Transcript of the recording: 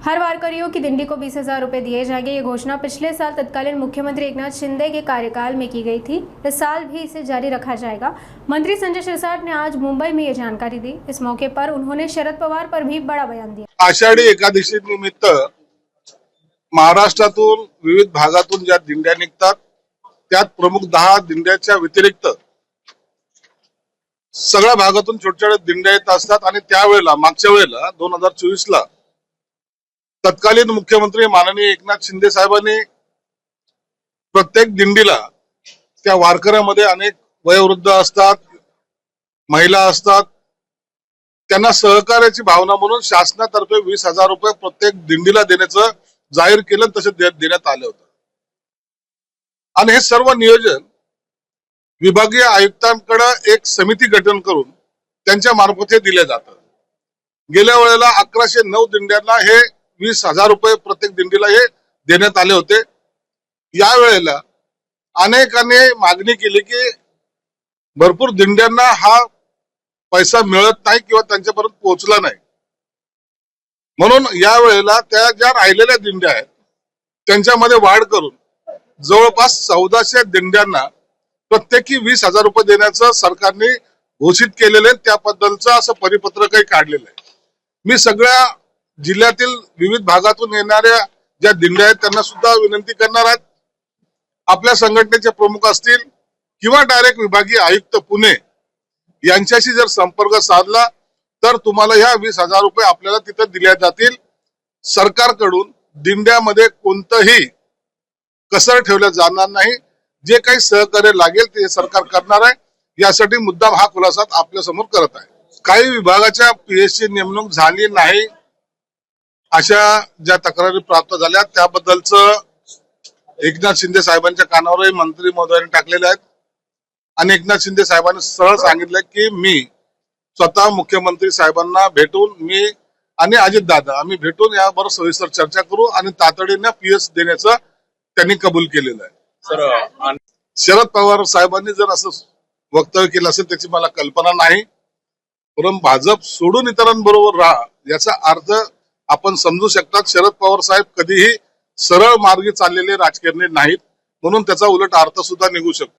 हर वारकरियों की दिंडी को 20,000 रुपए दिए जाएंगे। ये घोषणा पिछले साल तत्कालीन मुख्यमंत्री एकनाथ शिंदे के कार्यकाल में की गई थी। इस साल भी इसे जारी रखा जाएगा। मंत्री संजय शिरसाट ने आज मुंबई में ये जानकारी दी। इस मौके पर उन्होंने शरद पवार पर भी बड़ा बयान दिया। आषाढी एकादशी निमित्त महाराष्ट्रातून विविध भागातून ज्या दिंड्या निघतात त्यात प्रमुख 10 दिंड्याच्या व्यतिरिक्त सगळ्या भागातून छोट्या छोट्या दिंड्या येत असतात आणि त्यावेळेला मागच्या वेळेला 2024 ला तत्कालीन मुख्यमंत्री माननीय एकनाथ शिंदे साहेबांनी प्रत्येक दिंडीला त्या वारकऱ्यामध्ये अनेक वयोवृद्ध असतात, महिला असतात, त्यांना सहकार्याची भावना म्हणून शासनातर्फे 20,000 रुपये प्रत्येक दिंडीला देण्याचं जाहीर केलं, तसे देण्यात आले होते। आणि हे सर्व नियोजन विभागीय आयुक्तांकडे एक समिती गठन करून त्यांच्या मार्फत हे दिले जातात। गेल्या वेळेला 1109 दिंड्यांना हे 20,000 रुपये प्रत्येक दिंडीला हे देण्यात आले होते। या वेळेला अनेकांनी मागणी केली की भरपूर दिंड्यांना हा पैसा मिळत नाही किंवा त्यांच्यापर्यंत पोहोचला नाही, म्हणून या वेळेला त्या ज्या राहिलेल्या दिंड्या आहेत त्यांच्यामध्ये वाढ करून जवळपास 1400 दिंड्यांना प्रत्येकी 20,000 रुपये देण्याचं सरकारने घोषित केलेले, त्याबद्दलचं असं परिपत्रकही काढलेलं आहे। मी सगळ्या जिल्ह्यातील विविध भागातून येणाऱ्या ज्या दिंड्या आहेत त्यांना सुद्धा विनंती करणार आहेत, आपल्या संघटनेचे प्रमुख असतील किंवा डायरेक्ट विभागीय आयुक्त पुणे यांच्याशी जर संपर्क साधला तर तुम्हाला ह्या 20,000 रुपये आपल्याला तिथे दिल्या जातील। सरकारकडून दिंड्यामध्ये कोणतंही कसर ठेवलं जाणार नाही। जे काही सहकार्य लागेल ते सरकार करणार आहे। यासाठी मुद्दाम हा खुलासा आपल्या समोर करत आहे। काही विभागाच्या पीएसची नेमणूक झाली नाही अशा ज्या तक्रारी प्राप्त झाल्या त्याबद्दलचं एकनाथ शिंदे साहेबांच्या कानावरही मंत्री महोदयांनी टाकलेले आहेत आणि एकनाथ शिंदे साहेबांनी सरळ सांगितलं की मी स्वतः मुख्यमंत्री साहेबांना भेटून मी आणि अजितदादा आम्ही भेटून यावर सविस्तर चर्चा करू आणि तातडीने पीएस देण्याचं त्यांनी कबूल केलेलं आहे। शरद पवार साहेबांनी जर असं वक्तव्य केलं असेल त्याची मला कल्पना नाही, परंतु भाजप सोडून इतरांबरोबर राहा याचा अर्थ आपण समजू शकतात। शरद पवार साहेब कधीही सरळ मार्गी चाललेले राजकारणी नाहीत, म्हणून त्याचा उलट अर्थ सुद्धा निघू शकतो।